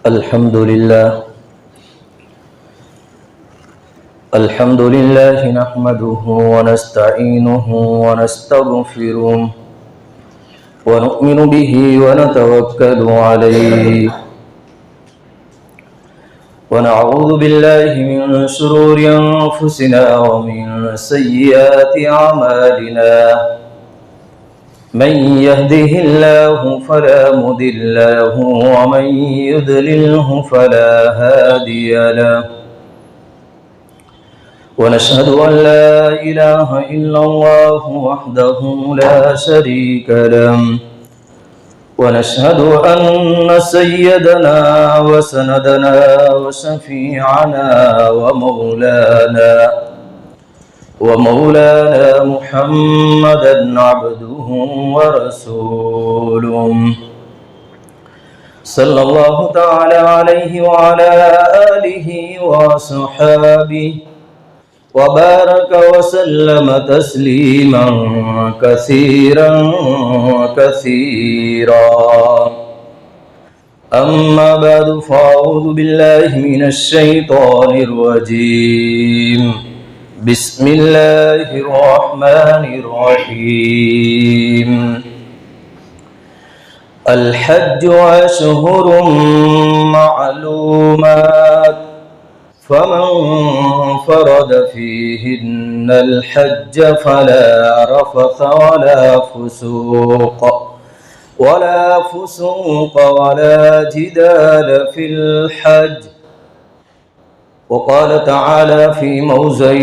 الحمد لله نحمده ونستعينه ونستغفره ونؤمن به ونتوكل عليه ونعوذ بالله من شرور أنفسنا ومن سيئات أعمالنا من يهده الله فلا مضل له ومن يضلله فلا هادي له ونشهد أن لا إله إلا الله وحده لا شريك له ونشهد أن سيدنا وسندنا وشفيعنا ومولانا محمدا عبده ورسوله صلى الله تعالى عليه وعلى آله وصحابه وبارك وسلم تسليما كثيرا أما بعد فأعوذ بالله من الشيطان الرجيم بسم الله الرحمن الرحيم الحج أشهر معلومات فمن فرض فيهن الحج فلا رفث ولا فسوق ولا جدال في الحج وقال تعالى في موضع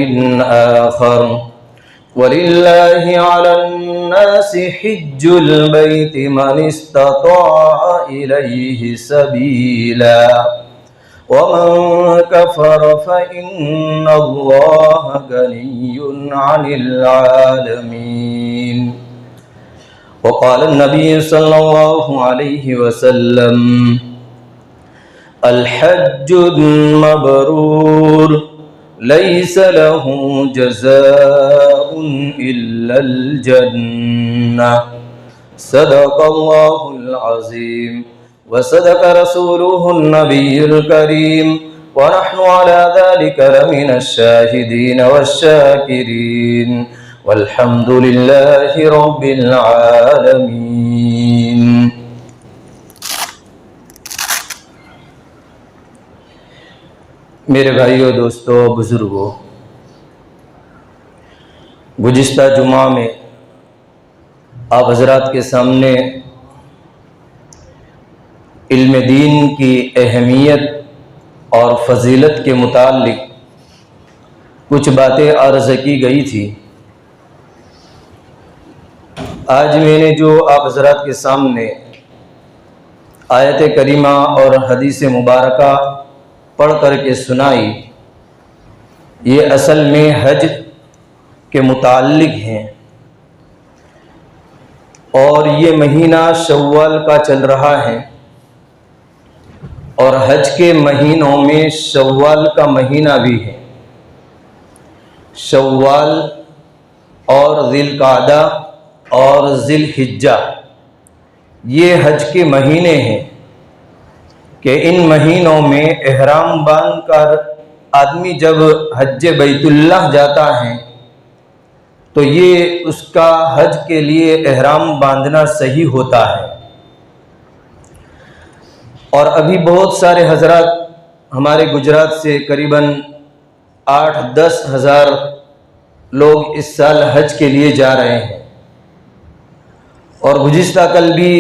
آخر ولله على الناس حج البيت من استطاع إليه سبيلا ومن كفر فإن الله غني عن العالمين وقال النبي صلى الله عليه وسلم الحج المبرور ليس له جزاء إلا الجنة صدق الله العظيم وصدق رسوله النبي الكريم ونحن على ذلك لمن الشاهدين والشاكرين والحمد لله رب العالمين میرے بھائیو، دوستو، بزرگوں، گزشتہ جمعہ میں آپ حضرات کے سامنے علم دین کی اہمیت اور فضیلت کے متعلق کچھ باتیں عرض کی گئی تھی۔ آج میں نے جو آپ حضرات کے سامنے آیت کریمہ اور حدیث مبارکہ پڑھ کر کے سنائی، یہ اصل میں حج کے متعلق ہیں، اور یہ مہینہ شوال کا چل رہا ہے، اور حج کے مہینوں میں شوال کا مہینہ بھی ہے۔ شوال اور ذی القعدہ اور ذی الحجہ یہ حج کے مہینے ہیں کہ ان مہینوں میں احرام باندھ کر آدمی جب حج بیت اللہ جاتا ہے تو یہ اس کا حج کے لیے احرام باندھنا صحیح ہوتا ہے۔ اور ابھی بہت سارے حضرات ہمارے گجرات سے قریباً 8-10 ہزار لوگ اس سال حج کے لیے جا رہے ہیں، اور گزشتہ کل بھی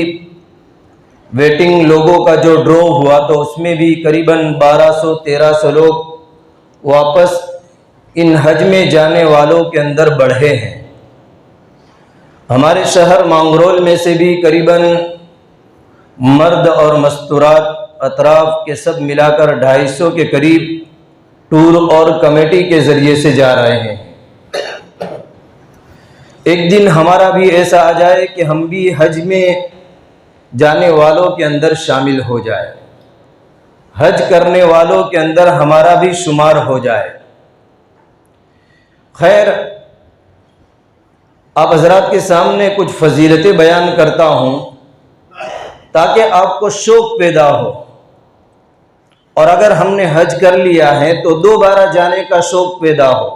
ویٹنگ لوگوں کا جو ڈرو ہوا تو اس میں بھی قریباً 1200-1300 لوگ واپس ان حج میں جانے والوں کے اندر بڑھے ہیں۔ ہمارے شہر مانگرول میں سے بھی قریباً مرد اور مستورات اطراف کے سب ملا کر 250 کے قریب ٹور اور کمیٹی کے ذریعے سے جا رہے ہیں۔ ایک دن ہمارا بھی ایسا آ جائے کہ ہم بھی حج میں جانے والوں کے اندر شامل ہو جائے، حج کرنے والوں کے اندر ہمارا بھی شمار ہو جائے۔ خیر، آپ حضرات کے سامنے کچھ فضیلتیں بیان کرتا ہوں تاکہ آپ کو شوق پیدا ہو اور اگر ہم نے حج کر لیا ہے تو دوبارہ جانے کا شوق پیدا ہو،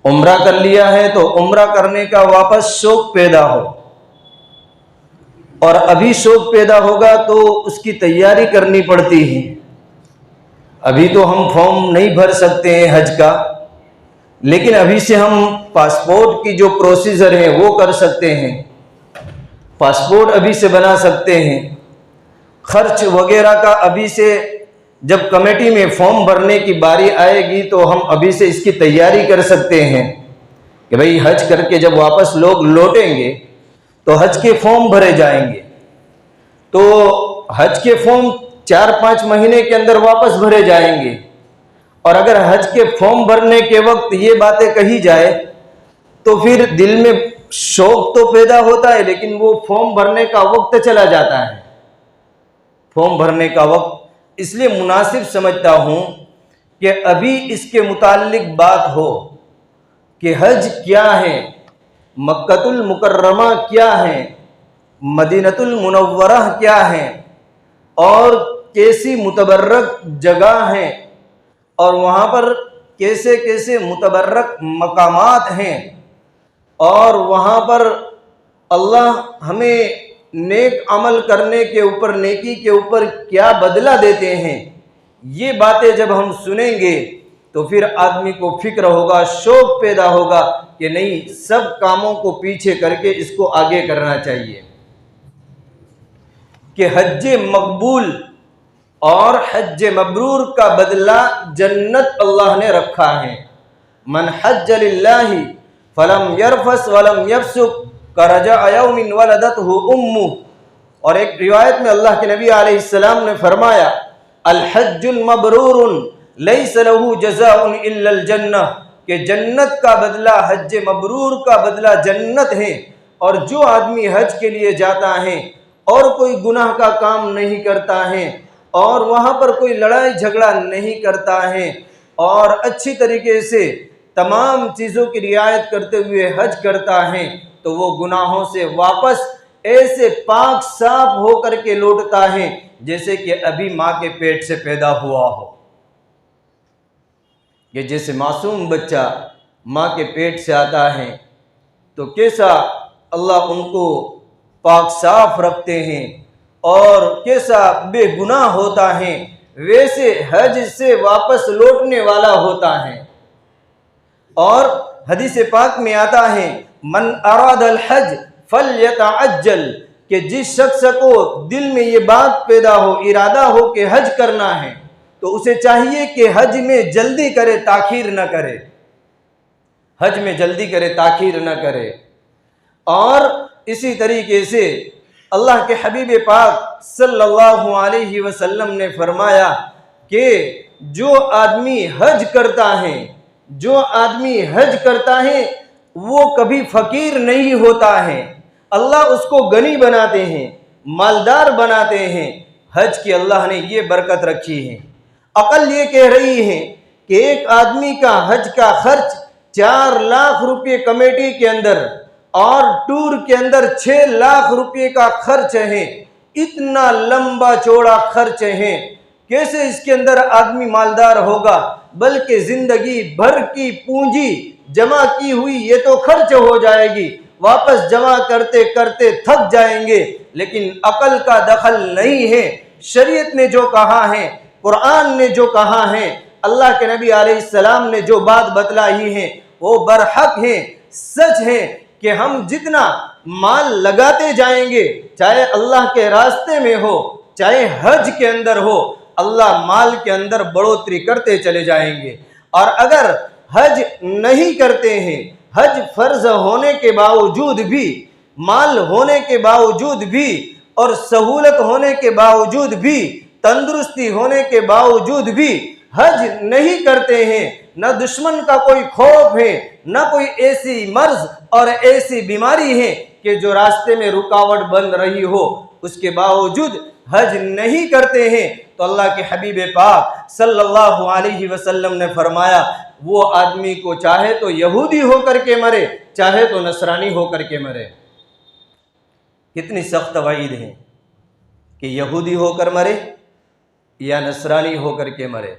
عمرہ کر لیا ہے تو عمرہ کرنے کا واپس شوق پیدا ہو، اور ابھی شوق پیدا ہوگا تو اس کی تیاری کرنی پڑتی ہے۔ ابھی تو ہم فارم نہیں بھر سکتے ہیں حج کا، لیکن ابھی سے ہم پاسپورٹ کی جو پروسیجر ہے وہ کر سکتے ہیں، پاسپورٹ ابھی سے بنا سکتے ہیں، خرچ وغیرہ کا ابھی سے، جب کمیٹی میں فارم بھرنے کی باری آئے گی تو ہم ابھی سے اس کی تیاری کر سکتے ہیں کہ بھئی حج کر کے جب واپس لوگ لوٹیں گے تو حج کے فارم بھرے جائیں گے، تو حج کے فارم 4-5 مہینے کے اندر واپس بھرے جائیں گے۔ اور اگر حج کے فارم بھرنے کے وقت یہ باتیں کہی جائے تو پھر دل میں شوق تو پیدا ہوتا ہے، لیکن وہ فارم بھرنے کا وقت چلا جاتا ہے، فارم بھرنے کا وقت۔ اس لیے مناسب سمجھتا ہوں کہ ابھی اس کے متعلق بات ہو کہ حج کیا ہے، مکۃ المکرمہ کیا ہے، مدینۃ المنورہ کیا ہے، اور کیسی متبرک جگہ ہیں، اور وہاں پر کیسے کیسے متبرک مقامات ہیں، اور وہاں پر اللہ ہمیں نیک عمل کرنے کے اوپر، نیکی کے اوپر کیا بدلہ دیتے ہیں، یہ باتیں جب ہم سنیں گے تو پھر آدمی کو فکر ہوگا، شوق پیدا ہوگا کہ نہیں، سب کاموں کو پیچھے کر کے اس کو آگے کرنا چاہیے، کہ حج مقبول اور حج مبرور کا بدلہ جنت اللہ نے رکھا ہے۔ من حج للہ فلم یرفث ولم یفسق کرجع یوم ولدتہ امہ۔ اور ایک روایت میں اللہ کے نبی علیہ السلام نے فرمایا، الحج المبرور لیس لہ جزاء الا الجنہ، کہ جنت کا بدلہ، حج مبرور کا بدلہ جنت ہے۔ اور جو آدمی حج کے لیے جاتا ہے اور کوئی گناہ کا کام نہیں کرتا ہے، اور وہاں پر کوئی لڑائی جھگڑا نہیں کرتا ہے، اور اچھی طریقے سے تمام چیزوں کی رعایت کرتے ہوئے حج کرتا ہے، تو وہ گناہوں سے واپس ایسے پاک صاف ہو کر کے لوٹتا ہے جیسے کہ ابھی ماں کے پیٹ سے پیدا ہوا ہو۔ کہ جیسے معصوم بچہ ماں کے پیٹ سے آتا ہے تو کیسا اللہ ان کو پاک صاف رکھتے ہیں اور کیسا بے گناہ ہوتا ہے، ویسے حج سے واپس لوٹنے والا ہوتا ہے۔ اور حدیث پاک میں آتا ہے، من اراد الحج فلیتعجل، کہ جس شخص کو دل میں یہ بات پیدا ہو، ارادہ ہو کہ حج کرنا ہے، تو اسے چاہیے کہ حج میں جلدی کرے، تاخیر نہ کرے، حج میں جلدی کرے، تاخیر نہ کرے۔ اور اسی طریقے سے اللہ کے حبیب پاک صلی اللہ علیہ وسلم نے فرمایا کہ جو آدمی حج کرتا ہے، جو آدمی حج کرتا ہے وہ کبھی فقیر نہیں ہوتا ہے، اللہ اس کو غنی بناتے ہیں، مالدار بناتے ہیں۔ حج کی اللہ نے یہ برکت رکھی ہے۔ عقل یہ کہہ رہی ہے کہ ایک آدمی کا حج کا خرچ 4 لاکھ روپے کمیٹی کے اندر اور ٹور کے اندر 6 لاکھ روپے کا خرچ ہے، اتنا لمبا چوڑا خرچ ہے، کیسے اس کے اندر آدمی مالدار ہوگا؟ بلکہ زندگی بھر کی پونجی جمع کی ہوئی یہ تو خرچ ہو جائے گی، واپس جمع کرتے کرتے تھک جائیں گے، لیکن عقل کا دخل نہیں ہے۔ شریعت نے جو کہا ہے، قرآن نے جو کہا ہے، اللہ کے نبی علیہ السلام نے جو بات بتلائی ہے وہ برحق ہے، سچ ہے کہ ہم جتنا مال لگاتے جائیں گے، چاہے اللہ کے راستے میں ہو چاہے حج کے اندر ہو، اللہ مال کے اندر بڑھوتری کرتے چلے جائیں گے۔ اور اگر حج نہیں کرتے ہیں، حج فرض ہونے کے باوجود بھی، مال ہونے کے باوجود بھی، اور سہولت ہونے کے باوجود بھی، تندرستی ہونے کے باوجود بھی حج نہیں کرتے ہیں، نہ دشمن کا کوئی خوف ہے، نہ کوئی ایسی مرض اور ایسی بیماری ہے کہ جو راستے میں رکاوٹ بن رہی ہو، اس کے باوجود حج نہیں کرتے ہیں، تو اللہ کے حبیب پاک صلی اللہ علیہ وسلم نے فرمایا وہ آدمی کو چاہے تو یہودی ہو کر کے مرے، چاہے تو نصرانی ہو کر کے مرے۔ کتنی سخت وعید ہے کہ یہودی ہو کر مرے یا نصرانی ہو کر کے مرے۔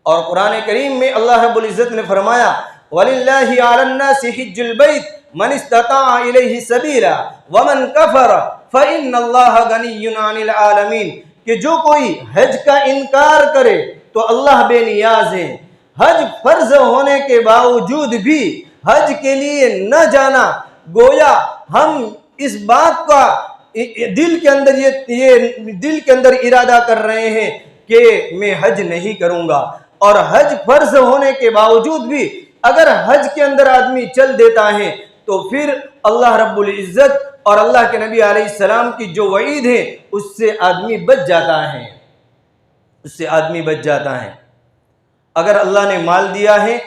اور قرآن کریم میں اللہ رب العزت نے فرمایا وَلِلَّهِ عَلَى النَّاسِ حِجُّ الْبَيْتِ مَنِ اسْتَطَاعَ إِلَيْهِ سَبِيلًا وَمَنْ كَفَرَ فَإِنَّ اللَّهَ غَنِيٌّ عَنِ الْعَالَمِينَ، کہ جو کوئی حج کا انکار کرے تو اللہ بے نیاز ہے۔ حج فرض ہونے کے باوجود بھی حج کے لیے نہ جانا، گویا ہم اس بات کا دل کے اندر ارادہ کر رہے ہیں کہ میں حج نہیں کروں گا، اور حج فرض ہونے کے باوجود بھی اگر حج کے اندر آدمی چل دیتا ہے تو پھر اللہ رب العزت اور اللہ کے نبی علیہ السلام کی جو وعید ہے اس سے آدمی بچ جاتا ہے۔ اگر اللہ نے مال دیا ہے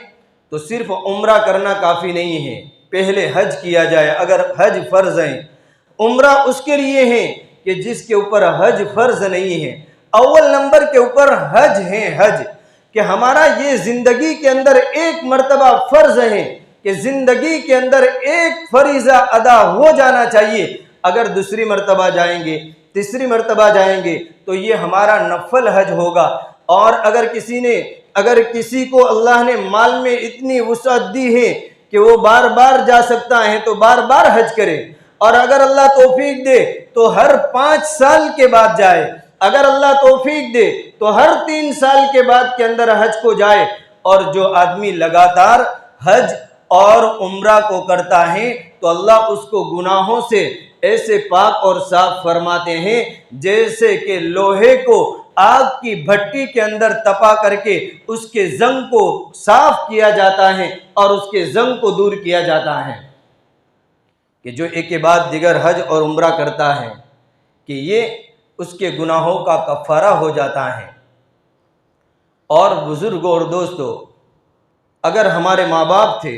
تو صرف عمرہ کرنا کافی نہیں ہے، پہلے حج کیا جائے۔ اگر حج فرض ہے، عمرہ اس کے لیے ہے کہ جس کے اوپر حج فرض نہیں ہے۔ اول نمبر کے اوپر حج ہے، حج کہ ہمارا یہ زندگی کے اندر ایک مرتبہ فرض ہے کہ زندگی کے اندر ایک فریضہ ادا ہو جانا چاہیے۔ اگر دوسری مرتبہ جائیں گے، تیسری مرتبہ جائیں گے تو یہ ہمارا نفل حج ہوگا۔ اور اگر کسی کو اللہ نے مال میں اتنی وسعت دی ہے کہ وہ بار بار جا سکتا ہے تو بار بار حج کرے، اور اگر اللہ توفیق دے تو ہر 5 سال کے بعد جائے، اگر اللہ توفیق دے تو ہر 3 سال کے بعد کے اندر حج کو جائے۔ اور جو آدمی لگاتار حج اور عمرہ کو کرتا ہے تو اللہ اس کو گناہوں سے ایسے پاک اور صاف فرماتے ہیں جیسے کہ لوہے کو آگ کی بھٹی کے اندر تپا کر کے اس کے زنگ کو صاف کیا جاتا ہے اور اس کے زنگ کو دور کیا جاتا ہے، کہ جو ایک کے بعد دیگر حج اور عمرہ کرتا ہے کہ یہ اس کے گناہوں کا کفارہ ہو جاتا ہے۔ اور بزرگوں اور دوستو، اگر ہمارے ماں باپ تھے،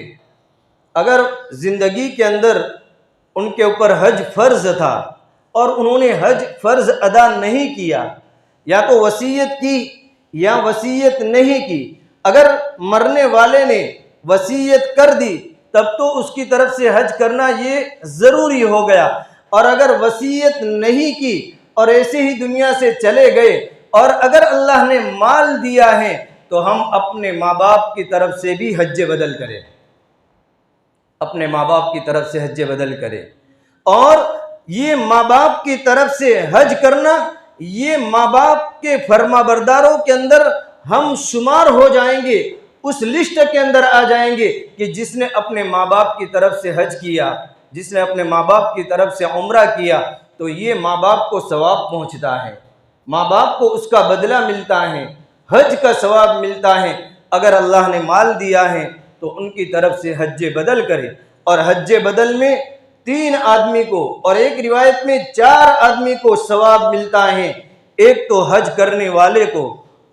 اگر زندگی کے اندر ان کے اوپر حج فرض تھا اور انہوں نے حج فرض ادا نہیں کیا، یا تو وصیت کی یا وصیت نہیں کی، اگر مرنے والے نے وصیت کر دی تب تو اس کی طرف سے حج کرنا یہ ضروری ہو گیا، اور اگر وصیت نہیں کی اور ایسے ہی دنیا سے چلے گئے، اور اگر اللہ نے مال دیا ہے تو ہم اپنے ماں باپ کی طرف سے بھی حج بدل کریں، اپنے ماں باپ کی طرف سے حج بدل کریں۔ اور یہ ماں باپ کی طرف سے حج کرنا، یہ ماں باپ کے فرما برداروں کے اندر ہم شمار ہو جائیں گے، اس لسٹ کے اندر آ جائیں گے کہ جس نے اپنے ماں باپ کی طرف سے حج کیا، جس نے اپنے ماں باپ کی طرف سے عمرہ کیا، تو یہ ماں باپ کو ثواب پہنچتا ہے، ماں باپ کو اس کا بدلہ ملتا ہے، حج کا ثواب ملتا ہے۔ اگر اللہ نے مال دیا ہے تو ان کی طرف سے حج بدل کرے، اور حج بدل میں 3 آدمی کو اور ایک روایت میں 4 آدمی کو ثواب ملتا ہے، ایک تو حج کرنے والے کو،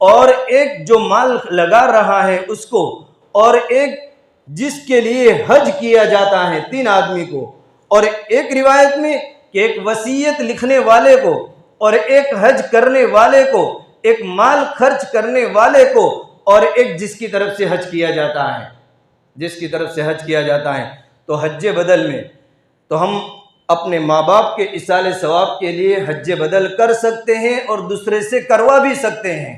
اور ایک جو مال لگا رہا ہے اس کو، اور ایک جس کے لیے حج کیا جاتا ہے 3 آدمی کو، اور ایک روایت میں کہ ایک وصیت لکھنے والے کو، اور ایک حج کرنے والے کو، ایک مال خرچ کرنے والے کو، اور ایک جس کی طرف سے حج کیا جاتا ہے، تو حج بدل میں تو ہم اپنے ماں باپ کے ایصال ثواب کے لیے حج بدل کر سکتے ہیں اور دوسرے سے کروا بھی سکتے ہیں۔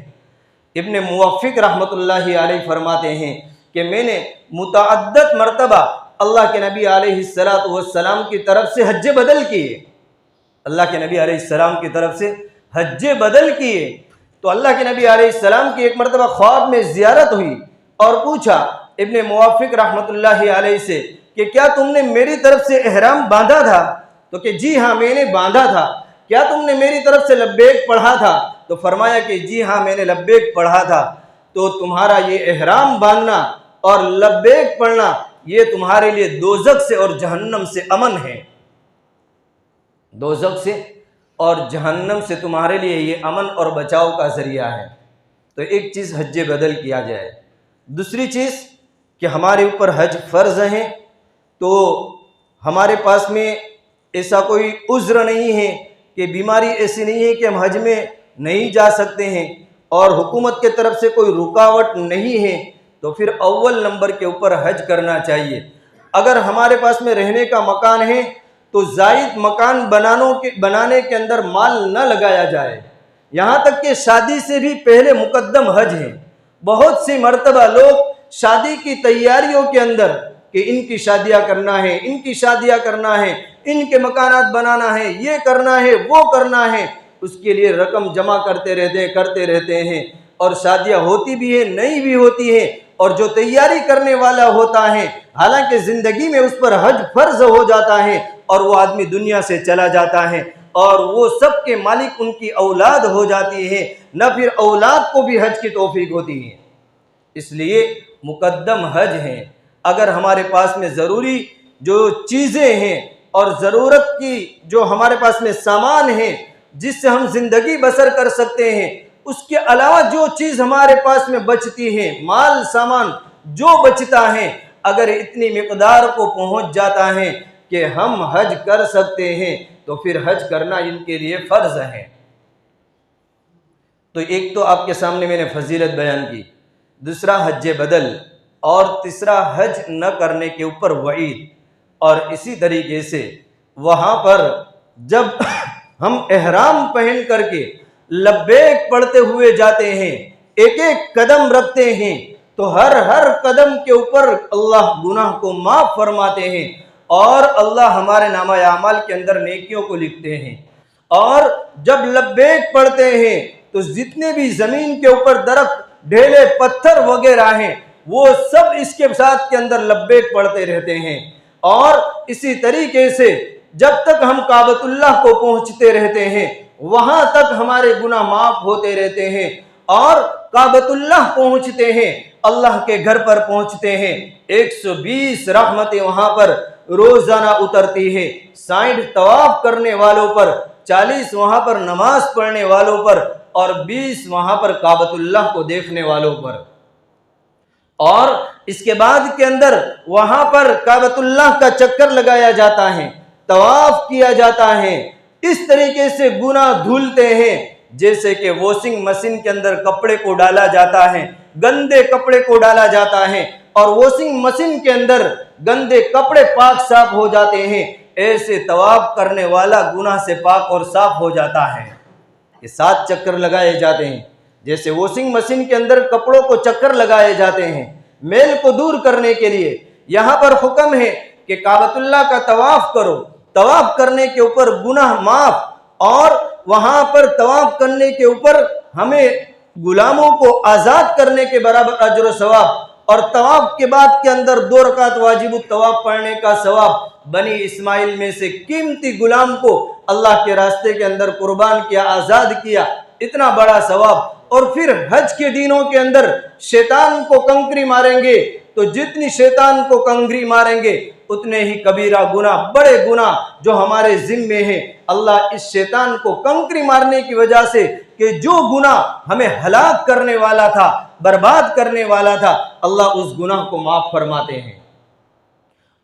ابن موفق رحمۃ اللہ علیہ فرماتے ہیں کہ میں نے متعدد مرتبہ اللہ کے نبی علیہ السلام کی طرف سے حج بدل کیے، اللہ کے نبی علیہ السلام کی طرف سے حج بدل کیے۔ تو اللہ کے نبی علیہ السلام کی ایک مرتبہ خواب میں زیارت ہوئی اور پوچھا ابن موفق رحمۃ اللہ علیہ سے کہ کیا تم نے میری طرف سے احرام باندھا تھا؟ تو کہ جی ہاں میں نے باندھا تھا۔ کیا تم نے میری طرف سے لبیک پڑھا تھا؟ تو فرمایا کہ جی ہاں میں نے لبیک پڑھا تھا۔ تو تمہارا یہ احرام باندھنا اور لبیک پڑھنا یہ تمہارے لیے دوزخ سے اور جہنم سے امن ہے، دوزخ سے اور جہنم سے تمہارے لیے یہ امن اور بچاؤ کا ذریعہ ہے۔ تو ایک چیز حج بدل کیا جائے۔ دوسری چیز کہ ہمارے اوپر حج فرض ہے تو ہمارے پاس میں ایسا کوئی عذر نہیں ہے کہ بیماری ایسی نہیں ہے کہ ہم حج میں نہیں جا سکتے ہیں، اور حکومت کی طرف سے کوئی رکاوٹ نہیں ہے، تو پھر اول نمبر کے اوپر حج کرنا چاہیے۔ اگر ہمارے پاس میں رہنے کا مکان ہے تو زائد مکان بنانے کے اندر مال نہ لگایا جائے، یہاں تک کہ شادی سے بھی پہلے مقدم حج ہے۔ بہت سی مرتبہ لوگ شادی کی تیاریوں کے اندر کہ ان کی شادیاں کرنا ہے، ان کی شادیاں کرنا ہے، ان کے مکانات بنانا ہے، یہ کرنا ہے، وہ کرنا ہے، اس کے لیے رقم جمع کرتے رہتے ہیں، اور شادیاں ہوتی بھی ہیں، نہیں بھی ہوتی ہیں، اور جو تیاری کرنے والا ہوتا ہے حالانکہ زندگی میں اس پر حج فرض ہو جاتا ہے اور وہ آدمی دنیا سے چلا جاتا ہے، اور وہ سب کے مالک ان کی اولاد ہو جاتی ہے، نہ پھر اولاد کو بھی حج کی توفیق ہوتی ہے۔ اس لیے مقدم حج ہیں۔ اگر ہمارے پاس میں ضروری جو چیزیں ہیں اور ضرورت کی جو ہمارے پاس میں سامان ہیں جس سے ہم زندگی بسر کر سکتے ہیں، اس کے علاوہ جو چیز ہمارے پاس میں بچتی ہے، مال سامان جو بچتا ہے، اگر اتنی مقدار کو پہنچ جاتا ہے کہ ہم حج کر سکتے ہیں تو پھر حج کرنا ان کے لیے فرض ہے۔ تو ایک تو آپ کے سامنے میں نے فضیلت بیان کی، دوسرا حج بدل، اور تیسرا حج نہ کرنے کے اوپر وعید۔ اور اسی طریقے سے وہاں پر جب ہم احرام پہن کر کے لبیک پڑھتے ہوئے جاتے ہیں، ایک ایک قدم رکھتے ہیں، تو ہر قدم کے اوپر اللہ گناہ کو معاف فرماتے ہیں، اور اللہ ہمارے نامہ اعمال کے اندر نیکیوں کو لکھتے ہیں۔ اور جب لبیک پڑھتے ہیں تو جتنے بھی زمین کے اوپر درخت، ڈھیلے، پتھر وغیرہ ہیں، وہ سب اس کے ساتھ کے اندر لبیک پڑھتے رہتے ہیں۔ اور اسی طریقے سے جب تک ہم کعبۃ اللہ کو پہنچتے رہتے ہیں وہاں تک ہمارے گناہ معاف ہوتے رہتے ہیں، اور کعبۃ اللہ پہنچتے ہیں، اللہ کے گھر پر پہنچتے ہیں، 120 رحمتیں وہاں پر روزانہ اترتی ہے، 60 طواف کرنے والوں پر، 40 وہاں پر نماز پڑھنے والوں پر، اور 20 وہاں پر کعبۃ اللہ کو دیکھنے والوں پر۔ اور اس کے بعد کے اندر وہاں پر کعبۃ اللہ کا چکر لگایا جاتا ہے، طواف کیا جاتا ہے۔ اس طریقے سے گناہ دھلتے ہیں جیسے کہ واشنگ مشین کے اندر کپڑے کو ڈالا جاتا ہے، گندے کپڑے کو ڈالا جاتا ہے، اور واشنگ مشین کے اندر گندے کپڑے پاک صاف ہو جاتے ہیں، ایسے طواف کرنے والا گناہ سے پاک اور صاف ہو جاتا ہے۔ یہ 7 چکر لگائے جاتے ہیں، جیسے واشنگ مشین کے اندر کپڑوں کو چکر لگائے جاتے ہیں میل کو دور کرنے کے لیے۔ یہاں پر حکم ہے کہ کعبۃ اللہ کا طواف کرو، طواف کرنے کے اوپر گناہ معاف، اور وہاں پر طواف کرنے کے اوپر ہمیں غلاموں کو آزاد کرنے کے برابر اجر و ثواب، اور طواف کے بعد کے اندر 2 رکعت واجب الطواف پڑھنے کا ثواب۔ بنی اسماعیل میں سے قیمتی غلام کو اللہ کے راستے کے اندر قربان کیا، آزاد کیا، اتنا بڑا ثواب۔ اور پھر حج کے دنوں کے اندر شیطان کو کنکری ماریں گے تو جتنی شیطان کو کنکری ماریں گے اتنے ہی کبیرہ گناہ، بڑے گناہ جو ہمارے ذمے ہیں، اللہ اس شیطان کو کنکری مارنے کی وجہ سے کہ جو گناہ ہمیں ہلاک کرنے والا تھا، برباد کرنے والا تھا، اللہ اس گناہ کو معاف فرماتے ہیں۔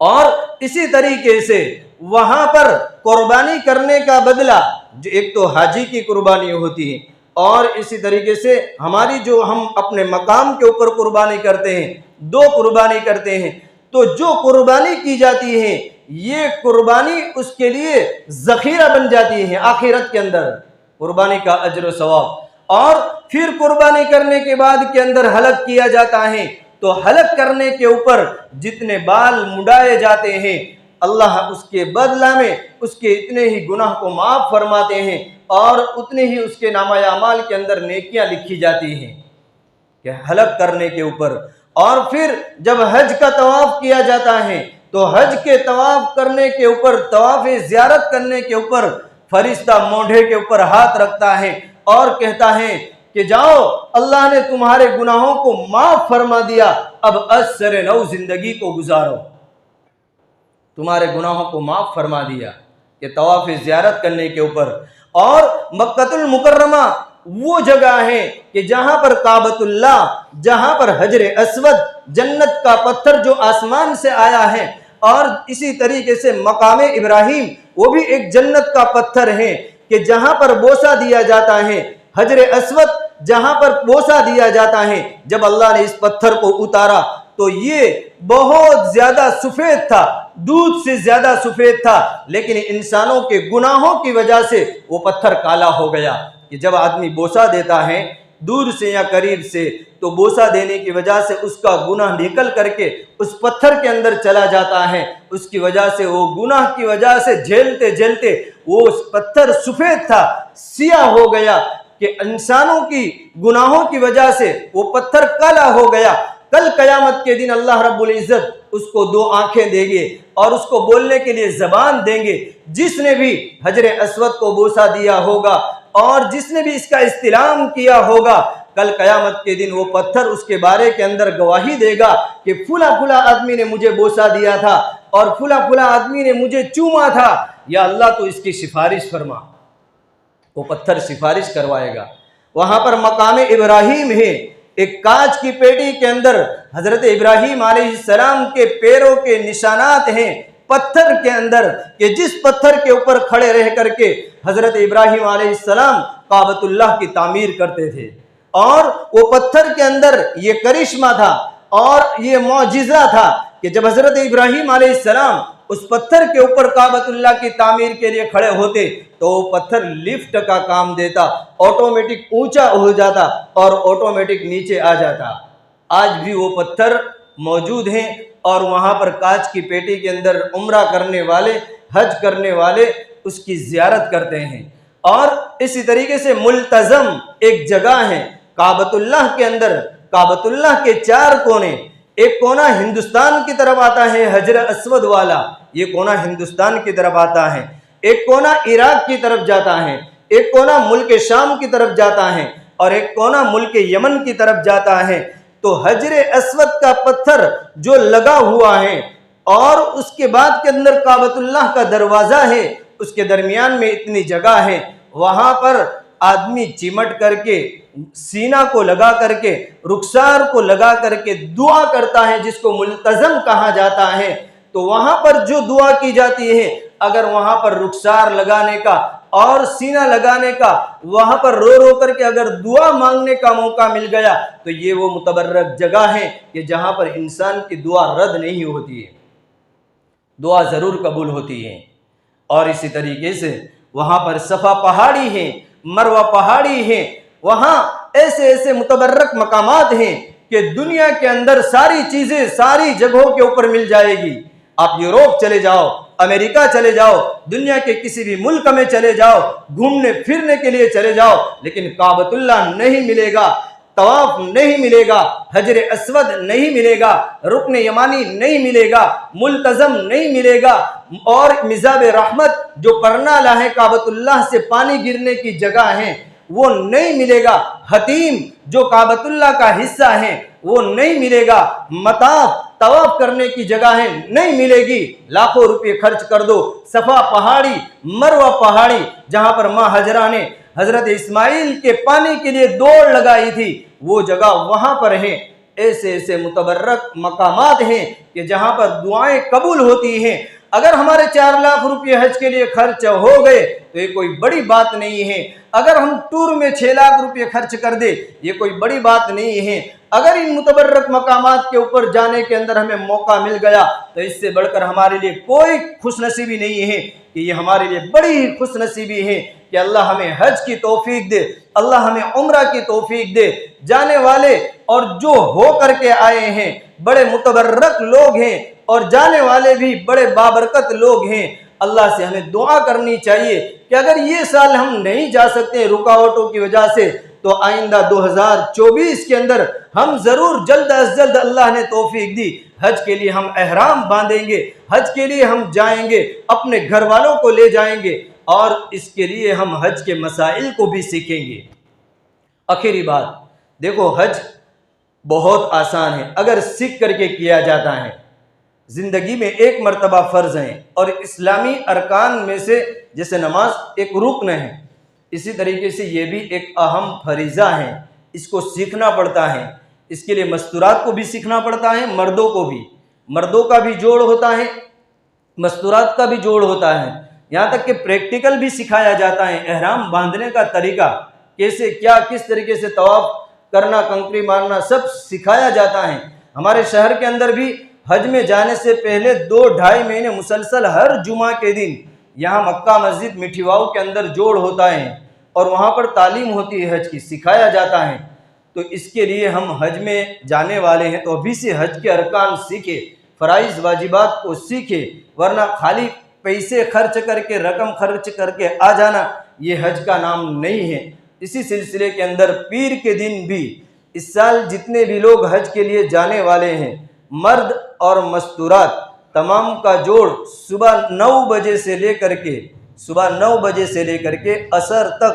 اور اسی طریقے سے وہاں پر قربانی کرنے کا بدلہ، جو ایک تو حاجی کی قربانی ہوتی ہے، اور اسی طریقے سے ہماری جو ہم اپنے مقام کے اوپر قربانی کرتے ہیں، 2 قربانی کرتے ہیں، تو جو قربانی کی جاتی ہے یہ قربانی اس کے لیے ذخیرہ بن جاتی ہے آخرت کے اندر، قربانی کا اجر و ثواب۔ اور پھر قربانی کرنے کے بعد کے اندر حلق کیا جاتا ہے، تو حلق کرنے کے اوپر جتنے بال مڈائے جاتے ہیں اللہ اس کے بدلہ میں اس کے اتنے ہی گناہ کو معاف فرماتے ہیں، اور اتنے ہی اس کے نامہ اعمال کے اندر نیکیاں لکھی جاتی ہیں کہ حلق کرنے کے اوپر۔ اور پھر جب حج کا طواف کیا جاتا ہے تو حج کے طواف کرنے کے اوپر، طواف زیارت کرنے کے اوپر فرشتہ مونڈھے کے اوپر ہاتھ رکھتا ہے اور کہتا ہے کہ جاؤ، اللہ نے تمہارے گناہوں کو معاف فرما دیا، اب از سر نو زندگی کو گزارو۔ تمہارے گناہوں کو معاف فرما دیا کہ طواف زیارت کرنے کے اوپر۔ اور مکۃ المکرمہ وہ جگہ ہے کہ جہاں پر کعبۃ اللہ، جہاں پر حجر اسود، جنت کا پتھر جو آسمان سے آیا ہے، اور اسی طریقے سے مقام ابراہیم وہ بھی ایک جنت کا پتھر ہے کہ جہاں پر بوسہ دیا جاتا ہے، حجر اسود جہاں پر بوسہ دیا جاتا ہے۔ جب اللہ نے اس پتھر کو اتارا تو یہ بہت زیادہ سفید تھا، دودھ سے زیادہ سفید تھا، لیکن انسانوں کے گناہوں کی وجہ سے وہ پتھر کالا ہو گیا۔ کہ جب آدمی بوسہ دیتا ہے دور سے یا قریب سے تو بوسہ دینے کی وجہ سے اس کا گناہ نکل کر کے اس پتھر کے اندر چلا جاتا ہے. اس کی وجہ سے وہ گناہ کی وجہ سے جھیلتے جھیلتے وہ پتھر سفید تھا سیاہ ہو گیا کہ انسانوں کی گناہوں کی وجہ سے وہ پتھر کالا ہو گیا. کل قیامت کے دن اللہ رب العزت اس کو 2 آنکھیں دیں گے اور اس کو بولنے کے لیے زبان دیں گے. جس نے بھی حجر اسود کو بوسہ دیا ہوگا اور جس نے بھی اس کا استلام کیا ہوگا کل قیامت کے دن وہ پتھر اس کے بارے کے اندر گواہی دے گا کہ فلاں آدمی نے مجھے بوسہ دیا تھا اور فلاں آدمی نے مجھے چوما تھا. یا اللہ تو اس کی سفارش فرما. وہ پتھر سفارش کروائے گا. وہاں پر مقام ابراہیم ہے. ایک کانچ کی پیٹی کے اندر حضرت ابراہیم علیہ السلام کے پیروں کے نشانات ہیں پتھر کے اندر کہ جس پتھر کے اوپر کھڑے رہ کر کے حضرت ابراہیم علیہ السلام کعبۃ اللہ کی تعمیر کرتے تھے. اور وہ پتھر کے اندر یہ کرشمہ تھا اور یہ معجزہ تھا کہ جب حضرت ابراہیم علیہ السلام اس پتھر کے اوپر کعبۃ اللہ کی تعمیر کے لیے کھڑے ہوتے تو وہ پتھر لفٹ کا کام دیتا, آٹومیٹک اونچا ہو جاتا اور آٹومیٹک نیچے آ جاتا. آج بھی وہ پتھر موجود ہیں اور وہاں پر کانچ کی پیٹی کے اندر عمرہ کرنے والے حج کرنے والے اس کی زیارت کرتے ہیں. اور اسی طریقے سے ملتزم ایک جگہ ہے کعبۃ اللہ کے اندر. کعبۃ اللہ کے 4 کونے, ایک کونا ہندوستان کی طرف آتا ہے حجر اسود والا, یہ کونا ہندوستان کی طرف آتا ہے. ایک کونا عراق کی طرف جاتا ہے, ایک کونا ملک شام کی طرف جاتا ہے اور ایک کونا ملک یمن کی طرف جاتا ہے. تو حجر اسود کا پتھر جو لگا ہوا ہے اور اس کے بعد کے اندر کعبۃ اللہ کا دروازہ ہے, اس کے درمیان میں اتنی جگہ ہے, وہاں پر آدمی چمٹ کر کے سینہ کو لگا کر کے رخسار کو لگا کر کے دعا کرتا ہے جس کو ملتزم کہا جاتا ہے. تو وہاں پر جو دعا کی جاتی ہے اگر وہاں پر رخسار لگانے کا اور سینہ لگانے کا وہاں پر رو رو کر کے اگر دعا مانگنے کا موقع مل گیا تو یہ وہ متبرک جگہ ہے کہ جہاں پر انسان کی دعا رد نہیں ہوتی ہے, دعا ضرور قبول ہوتی ہے. اور اسی طریقے سے وہاں پر صفا پہاڑی ہے, مروہ پہاڑی ہے, وہاں ایسے متبرک مقامات ہیں کہ دنیا کے اندر ساری چیزیں ساری جگہوں کے اوپر مل جائے گی. آپ یوروپ چلے جاؤ, امریکہ چلے جاؤ, دنیا کے کسی بھی ملک میں چلے جاؤ, گھومنے پھرنے کے لیے چلے جاؤ, لیکن کعبۃ اللہ نہیں ملے گا, طواف نہیں ملے گا, حجر اسود نہیں ملے گا, رکن یمانی نہیں ملے گا, ملتزم نہیں ملے گا, اور مزاب رحمت جو پرنالہ ہے کعبۃ اللہ سے پانی گرنے کی جگہ ہے وہ نہیں ملے گا, حتیم جو کعبۃ اللہ کا حصہ ہے وہ نہیں ملے گا, مطاف طواف کرنے کی جگہ ہے نہیں ملے گی. لاکھوں روپے خرچ کر دو, صفا پہاڑی مروہ پہاڑی جہاں پر ماں ہجرہ نے حضرت اسماعیل کے پانی کے لیے دوڑ لگائی تھی وہ جگہ وہاں پر ہے. ایسے متبرک مقامات ہیں کہ جہاں پر دعائیں قبول ہوتی ہیں. اگر ہمارے 4 لاکھ روپے حج کے لیے خرچ ہو گئے تو یہ کوئی بڑی بات نہیں ہے. اگر ہم ٹور میں 6 لاکھ روپے خرچ کر دے یہ کوئی بڑی بات نہیں ہے. اگر ان متبرک مقامات کے اوپر جانے کے اندر ہمیں موقع مل گیا تو اس سے بڑھ کر ہمارے لیے کوئی خوش نصیبی نہیں ہے کہ یہ ہمارے لیے بڑی ہی خوش نصیبی ہے کہ اللہ ہمیں حج کی توفیق دے, اللہ ہمیں عمرہ کی توفیق دے. جانے والے اور جو ہو کر کے آئے ہیں بڑے متبرک لوگ ہیں اور جانے والے بھی بڑے بابرکت لوگ ہیں. اللہ سے ہمیں دعا کرنی چاہیے کہ اگر یہ سال ہم نہیں جا سکتے رکاوٹوں کی وجہ سے تو آئندہ 2024 کے اندر ہم ضرور جلد از جلد اللہ نے توفیق دی حج کے لیے ہم احرام باندھیں گے, حج کے لیے ہم جائیں گے, اپنے گھر والوں کو لے جائیں گے اور اس کے لیے ہم حج کے مسائل کو بھی سیکھیں گے. آخری بات دیکھو, حج بہت آسان ہے اگر سیکھ کر کے کیا جاتا ہے. زندگی میں ایک مرتبہ فرض ہیں اور اسلامی ارکان میں سے جیسے نماز ایک رکن ہے اسی طریقے سے یہ بھی ایک اہم فریضہ ہے. اس کو سیکھنا پڑتا ہے. اس کے لیے مستورات کو بھی سیکھنا پڑتا ہے, مردوں کو بھی, مردوں کا بھی جوڑ ہوتا ہے, مستورات کا بھی جوڑ ہوتا ہے, یہاں تک کہ پریکٹیکل بھی سکھایا جاتا ہے. احرام باندھنے کا طریقہ کیسے کیا کس طریقے سے طواف کرنا, کنکری مارنا سب سکھایا جاتا ہے. ہمارے شہر کے اندر بھی حج میں جانے سے پہلے 2-2.5 مہینے مسلسل ہر جمعہ کے دن یہاں مکہ مسجد میٹھی واؤ کے اندر جوڑ ہوتا ہے. اور وہاں پر تعلیم ہوتی ہے حج کی، سکھایا جاتا ہے۔ تو اس کے لیے ہم حج میں جانے والے ہیں تو ابھی سے حج کے ارکان سیکھیں، فرائض واجبات کو سیکھیں، ورنہ خالی پیسے خرچ کر کے، رقم خرچ کر کے آ جانا یہ حج کا نام نہیں ہے۔ اسی سلسلے کے اندر پیر کے دن بھی اس سال جتنے بھی لوگ حج کے لیے جانے والے ہیں، مرد اور مستورات تمام کا جوڑ صبح 9 بجے سے لے کر کے عصر تک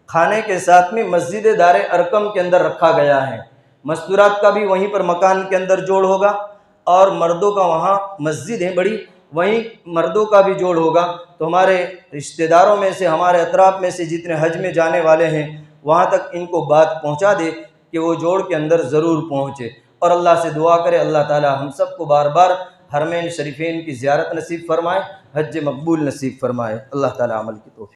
کھانے کے ساتھ میں مسجد دار ارقم کے اندر رکھا گیا ہے۔ مستورات کا بھی وہیں پر مکان کے اندر جوڑ ہوگا، اور مردوں کا وہاں مسجد ہے بڑی، وہیں مردوں کا بھی جوڑ ہوگا۔ تو ہمارے رشتہ داروں میں سے، ہمارے اطراف میں سے جتنے حج میں جانے والے ہیں، وہاں تک ان کو بات پہنچا دے کہ وہ جوڑ کے اندر ضرور پہنچے، اور اللہ سے دعا کرے اللہ تعالی ہم سب کو بار بار حرمین شریفین کی زیارت نصیب فرمائے، حج مقبول نصیب فرمائے۔ اللہ تعالی عمل کی توفیق